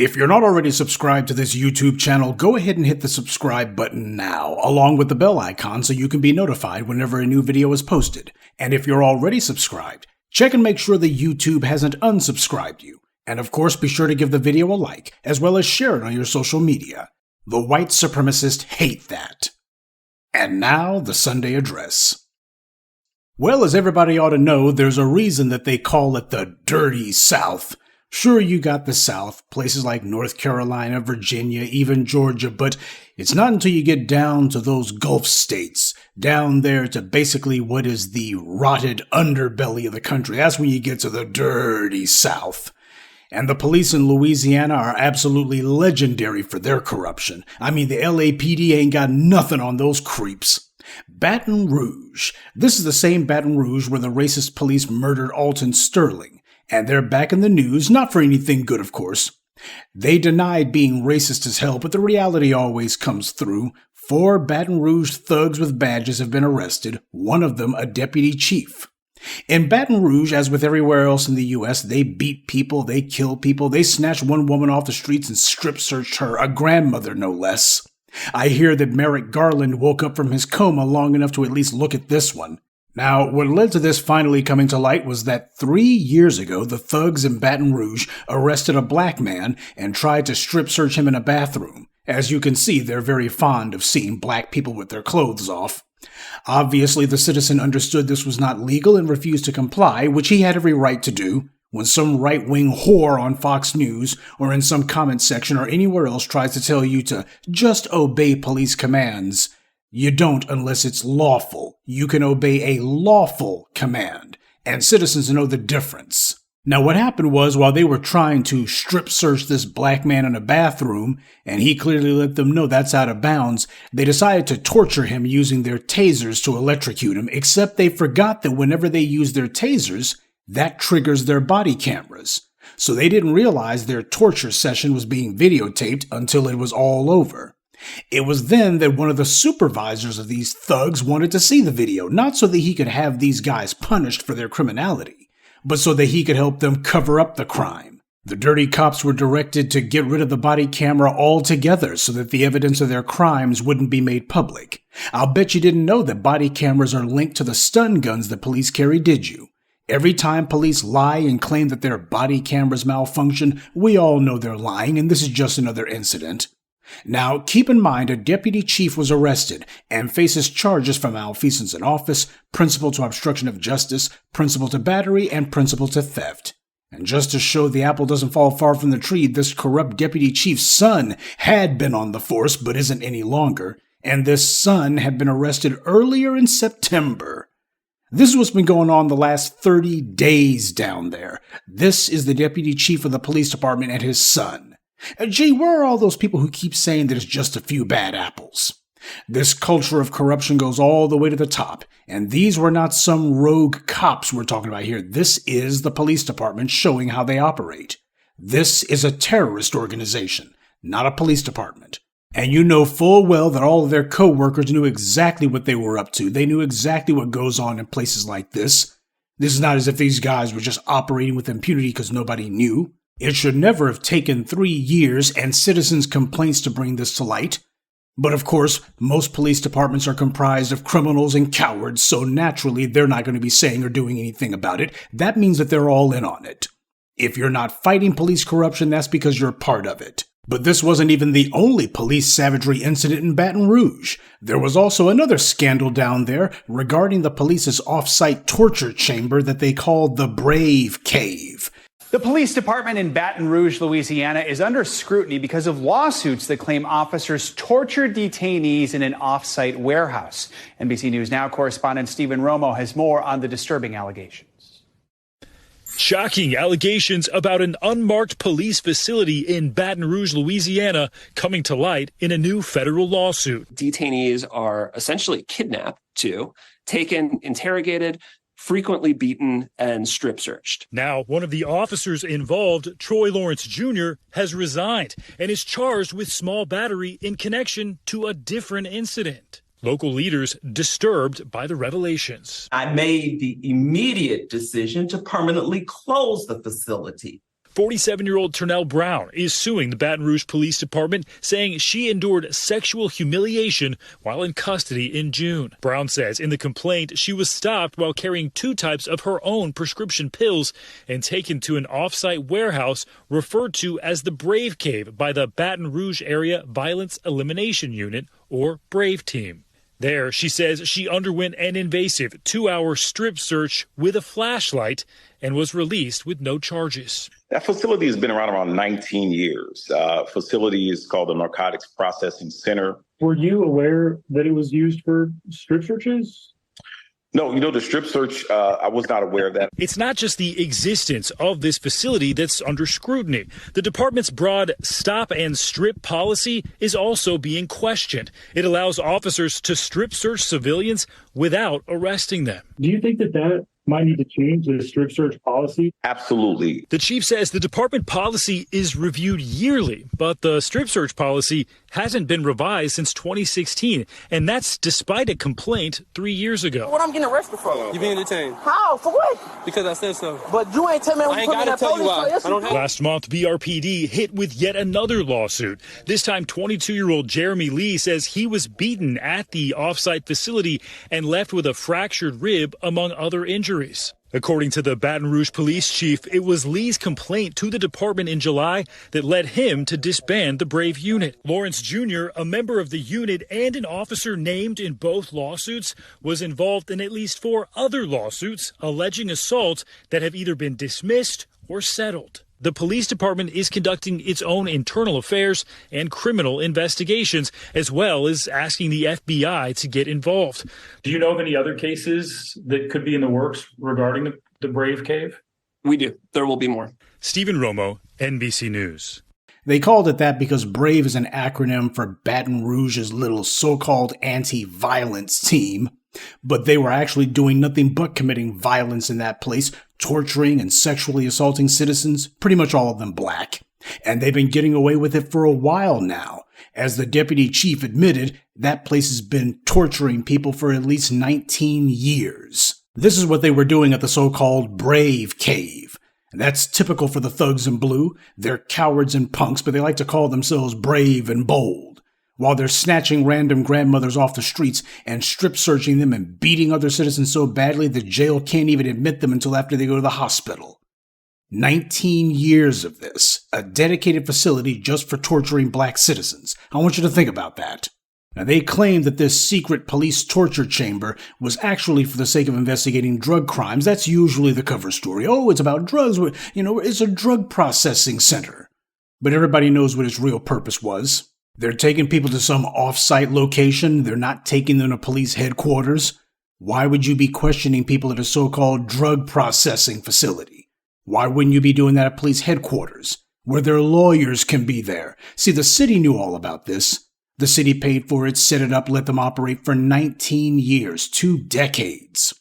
If you're not already subscribed to this YouTube channel, go ahead and hit the subscribe button now, along with the bell icon so you can be notified whenever a new video is posted. And if you're already subscribed, check and make sure that YouTube hasn't unsubscribed you. And of course, be sure to give the video a like, as well as share it on your social media. The white supremacists hate that. And now, the Sunday address. Well, as everybody ought to know, there's a reason that they call it the Dirty South. Sure, you got the South, places like North Carolina, Virginia, even Georgia, but it's not until you get down to those Gulf states, down there to basically what is the rotted underbelly of the country, that's when you get to the Dirty South. And the police in Louisiana are absolutely legendary for their corruption. I mean, the LAPD ain't got nothing on those creeps. Baton Rouge. This is the same Baton Rouge where the racist police murdered Alton Sterling. And they're back in the news, not for anything good, of course. They denied being racist as hell, but the reality always comes through. 4 Baton Rouge thugs with badges have been arrested, one of them a deputy chief. In Baton Rouge, as with everywhere else in the U.S., they beat people, they kill people, they snatched one woman off the streets and strip-searched her, a grandmother no less. I hear that Merrick Garland woke up from his coma long enough to at least look at this one. Now, what led to this finally coming to light was that 3 years ago, the thugs in Baton Rouge arrested a black man and tried to strip search him in a bathroom. As you can see, they're very fond of seeing black people with their clothes off. Obviously, the citizen understood this was not legal and refused to comply, which he had every right to do. When some right-wing whore on Fox News or in some comment section or anywhere else tries to tell you to just obey police commands, you don't unless it's lawful. You can obey a lawful command, and citizens know the difference. Now, what happened was, while they were trying to strip search this black man in a bathroom, and he clearly let them know that's out of bounds, they decided to torture him using their tasers to electrocute him, except they forgot that whenever they use their tasers, that triggers their body cameras. So they didn't realize their torture session was being videotaped until it was all over. It was then that one of the supervisors of these thugs wanted to see the video, not so that he could have these guys punished for their criminality, but so that he could help them cover up the crime. The dirty cops were directed to get rid of the body camera altogether so that the evidence of their crimes wouldn't be made public. I'll bet you didn't know that body cameras are linked to the stun guns that police carry, did you? Every time police lie and claim that their body cameras malfunction, we all know they're lying, and this is just another incident. Now, keep in mind a deputy chief was arrested and faces charges for malfeasance in office, principal to obstruction of justice, principal to battery, and principal to theft. And just to show the apple doesn't fall far from the tree, this corrupt deputy chief's son had been on the force but isn't any longer, and this son had been arrested earlier in September. This is what's been going on the last 30 days down there. This is the deputy chief of the police department and his son. Gee, where are all those people who keep saying that it's just a few bad apples? This culture of corruption goes all the way to the top, and these were not some rogue cops we're talking about here. This is the police department showing how they operate. This is a terrorist organization, not a police department. And you know full well that all of their co-workers knew exactly what they were up to. They knew exactly what goes on in places like this. This is not as if these guys were just operating with impunity because nobody knew. It should never have taken 3 years and citizens' complaints to bring this to light. But of course, most police departments are comprised of criminals and cowards, so naturally they're not going to be saying or doing anything about it. That means that they're all in on it. If you're not fighting police corruption, that's because you're part of it. But this wasn't even the only police savagery incident in Baton Rouge. There was also another scandal down there regarding the police's off-site torture chamber that they called the Brave Cave. The police department in Baton Rouge, Louisiana, is under scrutiny because of lawsuits that claim officers tortured detainees in an off-site warehouse. NBC News Now correspondent Stephen Romo has more on the disturbing allegations. Shocking allegations about an unmarked police facility in Baton Rouge, Louisiana, coming to light in a new federal lawsuit. Detainees are essentially kidnapped, taken, interrogated, frequently beaten, and strip searched. Now, one of the officers involved, Troy Lawrence Jr., has resigned and is charged with small battery in connection to a different incident. Local leaders disturbed by the revelations. I made the immediate decision to permanently close the facility. 47-year-old Ternell Brown is suing the Baton Rouge Police Department, saying she endured sexual humiliation while in custody in June. Brown says in the complaint she was stopped while carrying 2 types of her own prescription pills and taken to an off-site warehouse referred to as the Brave Cave by the Baton Rouge Area Violence Elimination Unit, or Brave Team. There, she says she underwent an invasive 2-hour strip search with a flashlight and was released with no charges. That facility has been around 19 years. Facility is called the Narcotics Processing Center. Were you aware that it was used for strip searches? No, the strip search, I was not aware of that. It's not just the existence of this facility that's under scrutiny. The department's broad stop and strip policy is also being questioned. It allows officers to strip search civilians without arresting them. Do you think that might need to change the strip search policy? Absolutely. The chief says the department policy is reviewed yearly, but the strip search policy hasn't been revised since 2016, and that's despite a complaint 3 years ago. What I'm getting arrested for? You being detained. How? For what? Because I said so. But you ain't tell me I ain't gotta tell you why. I don't have. Last month, BRPD hit with yet another lawsuit. This time, 22-year-old Jeremy Lee says he was beaten at the off-site facility and left with a fractured rib, among other injuries. According to the Baton Rouge police chief, it was Lee's complaint to the department in July that led him to disband the Brave unit. Lawrence Jr., a member of the unit and an officer named in both lawsuits, was involved in at least 4 other lawsuits alleging assault that have either been dismissed or settled. The police department is conducting its own internal affairs and criminal investigations, as well as asking the FBI to get involved. Do you know of any other cases that could be in the works regarding the Brave Cave? We do. There will be more. Stephen Romo, NBC News. They called it that because BRAVE is an acronym for Baton Rouge's little so-called anti-violence team. But they were actually doing nothing but committing violence in that place, torturing and sexually assaulting citizens, pretty much all of them black. And they've been getting away with it for a while now. As the deputy chief admitted, that place has been torturing people for at least 19 years. This is what they were doing at the so-called Brave Cave. That's typical for the thugs in blue. They're cowards and punks, but they like to call themselves brave and bold. While they're snatching random grandmothers off the streets and strip searching them and beating other citizens so badly the jail can't even admit them until after they go to the hospital. 19 years of this, a dedicated facility just for torturing black citizens. I want you to think about that. Now, they claim that this secret police torture chamber was actually for the sake of investigating drug crimes. That's usually the cover story. Oh, it's about drugs. It's a drug processing center. But everybody knows what its real purpose was. They're taking people to some off-site location. They're not taking them to police headquarters. Why would you be questioning people at a so-called drug processing facility? Why wouldn't you be doing that at police headquarters, where their lawyers can be there? See, the city knew all about this. The city paid for it, set it up, let them operate for 19 years, 2 decades.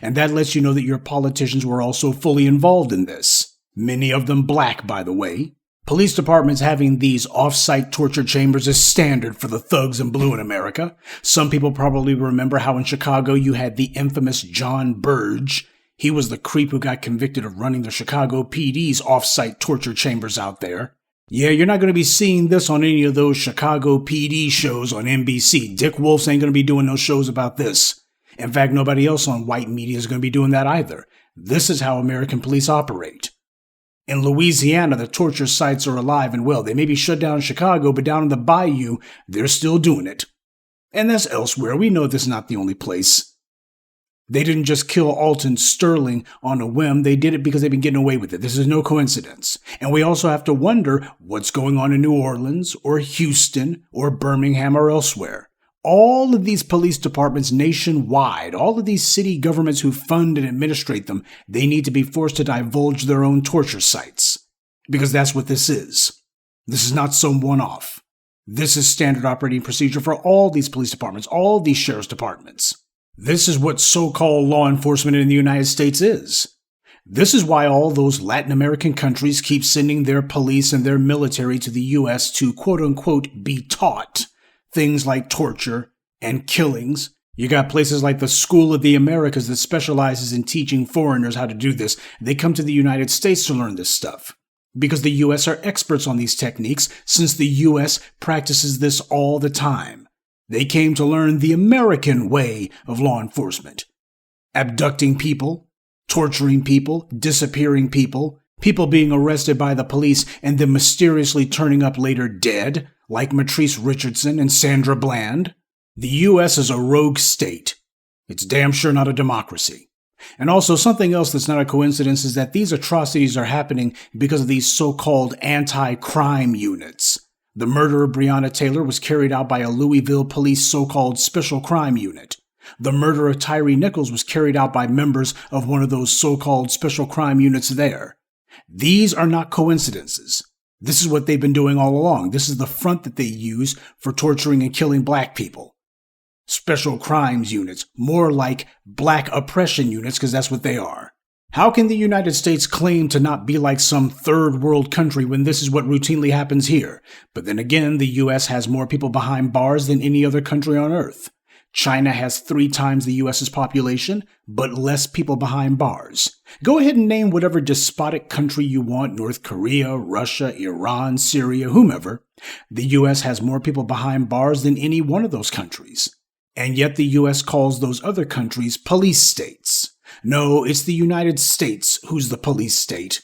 And that lets you know that your politicians were also fully involved in this. Many of them black, by the way. Police departments having these off-site torture chambers is standard for the thugs in blue in America. Some people probably remember how in Chicago you had the infamous John Burge. He was the creep who got convicted of running the Chicago PD's off-site torture chambers out there. Yeah, you're not going to be seeing this on any of those Chicago PD shows on NBC. Dick Wolf ain't going to be doing no shows about this. In fact, nobody else on white media is going to be doing that either. This is how American police operate. In Louisiana, the torture sites are alive and well. They may be shut down in Chicago, but down in the bayou, they're still doing it. And that's elsewhere. We know this is not the only place. They didn't just kill Alton Sterling on a whim. They did it because they've been getting away with it. This is no coincidence. And we also have to wonder what's going on in New Orleans or Houston or Birmingham or elsewhere. All of these police departments nationwide, all of these city governments who fund and administrate them, they need to be forced to divulge their own torture sites. Because that's what this is. This is not some one-off. This is standard operating procedure for all these police departments, all these sheriff's departments. This is what so-called law enforcement in the United States is. This is why all those Latin American countries keep sending their police and their military to the U.S. to quote-unquote be taught things like torture and killings. You got places like the School of the Americas that specializes in teaching foreigners how to do this. They come to the United States to learn this stuff. because the U.S. are experts on these techniques since the U.S. practices this all the time. They came to learn the American way of law enforcement. Abducting people, torturing people, disappearing people, people being arrested by the police and then mysteriously turning up later dead, like Matrice Richardson and Sandra Bland. The U.S. is a rogue state. It's damn sure not a democracy. And also, something else that's not a coincidence is that these atrocities are happening because of these so-called anti-crime units. The murder of Breonna Taylor was carried out by a Louisville police so-called special crime unit. The murder of Tyree Nichols was carried out by members of one of those so-called special crime units there. These are not coincidences. This is what they've been doing all along. This is the front that they use for torturing and killing black people. Special crimes units, more like black oppression units, because that's what they are. How can the United States claim to not be like some third world country when this is what routinely happens here? But then again, the U.S. has more people behind bars than any other country on earth. China has 3 times the U.S.'s population, but less people behind bars. Go ahead and name whatever despotic country you want, North Korea, Russia, Iran, Syria, whomever. The U.S. has more people behind bars than any one of those countries. And yet the U.S. calls those other countries police states. No, it's the United States who's the police state.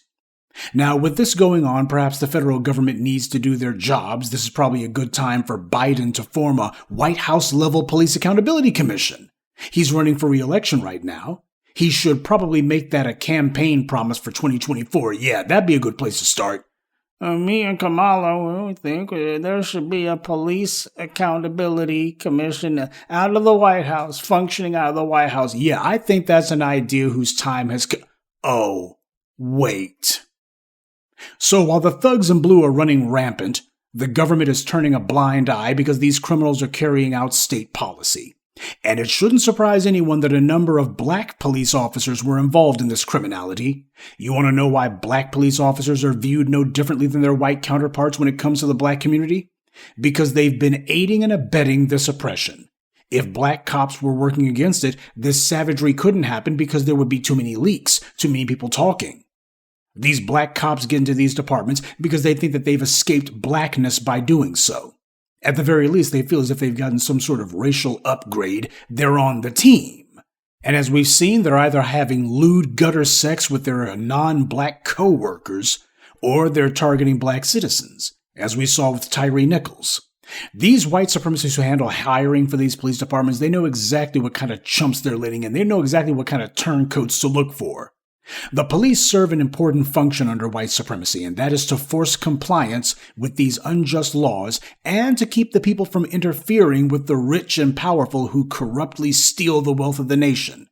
Now, with this going on, perhaps the federal government needs to do their jobs. This is probably a good time for Biden to form a White House-level police accountability commission. He's running for re-election right now. He should probably make that a campaign promise for 2024. Yeah, that'd be a good place to start. Me and Kamala, we think there should be a police accountability commission out of the White House, functioning out of the White House. Yeah, I think that's an idea whose time has come. Oh, wait. So while the thugs in blue are running rampant, the government is turning a blind eye because these criminals are carrying out state policy. And it shouldn't surprise anyone that a number of black police officers were involved in this criminality. You want to know why black police officers are viewed no differently than their white counterparts when it comes to the black community? Because they've been aiding and abetting this oppression. If black cops were working against it, this savagery couldn't happen because there would be too many leaks, too many people talking. These black cops get into these departments because they think that they've escaped blackness by doing so. At the very least, they feel as if they've gotten some sort of racial upgrade. They're on the team. And as we've seen, they're either having lewd gutter sex with their non-black co-workers, or they're targeting black citizens, as we saw with Tyree Nichols. These white supremacists who handle hiring for these police departments, they know exactly what kind of chumps they're letting in. They know exactly what kind of turncoats to look for. The police serve an important function under white supremacy, and that is to force compliance with these unjust laws and to keep the people from interfering with the rich and powerful who corruptly steal the wealth of the nation.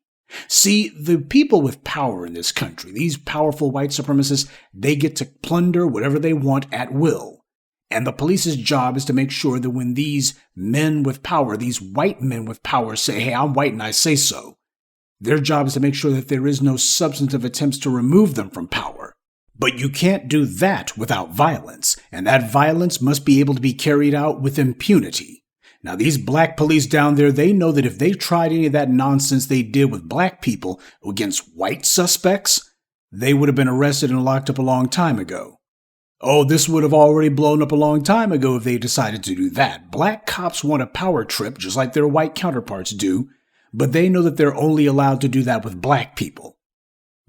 See, the people with power in this country, these powerful white supremacists, they get to plunder whatever they want at will. And the police's job is to make sure that when these men with power, these white men with power say, hey, I'm white and I say so, their job is to make sure that there is no substantive attempts to remove them from power. But you can't do that without violence, and that violence must be able to be carried out with impunity. Now, these black police down there, they know that if they tried any of that nonsense they did with black people against white suspects, they would have been arrested and locked up a long time ago. Oh, this would have already blown up a long time ago if they decided to do that. Black cops want a power trip just like their white counterparts do, but they know that they're only allowed to do that with black people.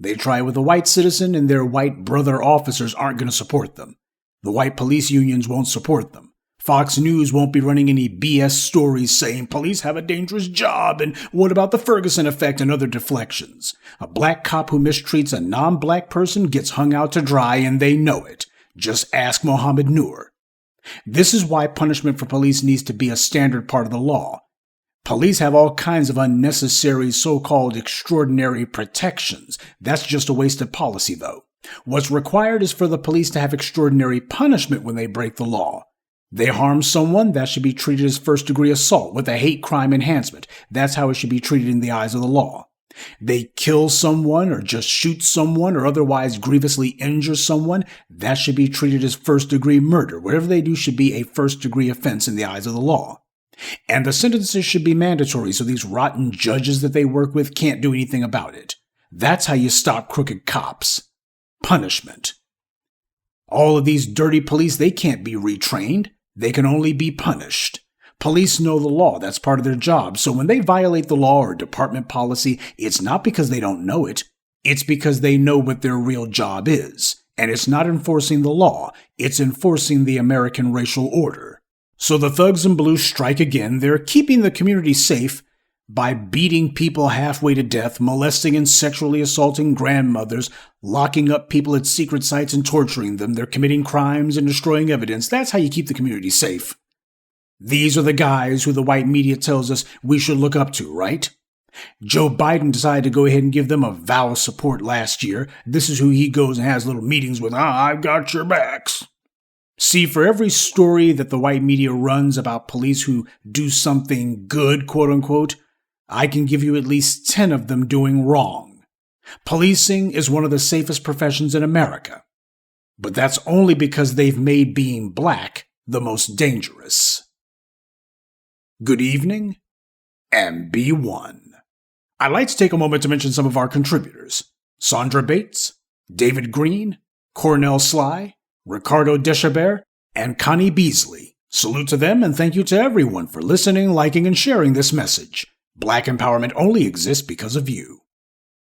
They try it with a white citizen, and their white brother officers aren't going to support them. The white police unions won't support them. Fox News won't be running any BS stories saying police have a dangerous job, and what about the Ferguson effect and other deflections? A black cop who mistreats a non-black person gets hung out to dry, and they know it. Just ask Mohammed Noor. This is why punishment for police needs to be a standard part of the law. Police have all kinds of unnecessary so-called extraordinary protections. That's just a wasted policy, though. What's required is for the police to have extraordinary punishment when they break the law. They harm someone, that should be treated as first-degree assault with a hate crime enhancement. That's how it should be treated in the eyes of the law. They kill someone or just shoot someone or otherwise grievously injure someone, that should be treated as first-degree murder. Whatever they do should be a first-degree offense in the eyes of the law. And the sentences should be mandatory so these rotten judges that they work with can't do anything about it. That's how you stop crooked cops. Punishment. All of these dirty police, they can't be retrained. They can only be punished. Police know the law. That's part of their job. So when they violate the law or department policy, it's not because they don't know it. It's because they know what their real job is. And it's not enforcing the law. It's enforcing the American racial order. So the thugs in blue strike again. They're keeping the community safe by beating people halfway to death, molesting and sexually assaulting grandmothers, locking up people at secret sites and torturing them. They're committing crimes and destroying evidence. That's how you keep the community safe. These are the guys who the white media tells us we should look up to, right? Joe Biden decided to go ahead and give them a vow of support last year. This is who he goes and has little meetings with. I've got your backs. See, for every story that the white media runs about police who do something good, quote unquote, I can give you at least 10 of them doing wrong. Policing is one of the safest professions in America. But that's only because they've made being black the most dangerous. Good evening, and be one. I'd like to take a moment to mention some of our contributors. Sandra Bates, David Green, Cornell Sly, Ricardo Deschabert, and Connie Beasley. Salute to them and thank you to everyone for listening, liking, and sharing this message. Black empowerment only exists because of you.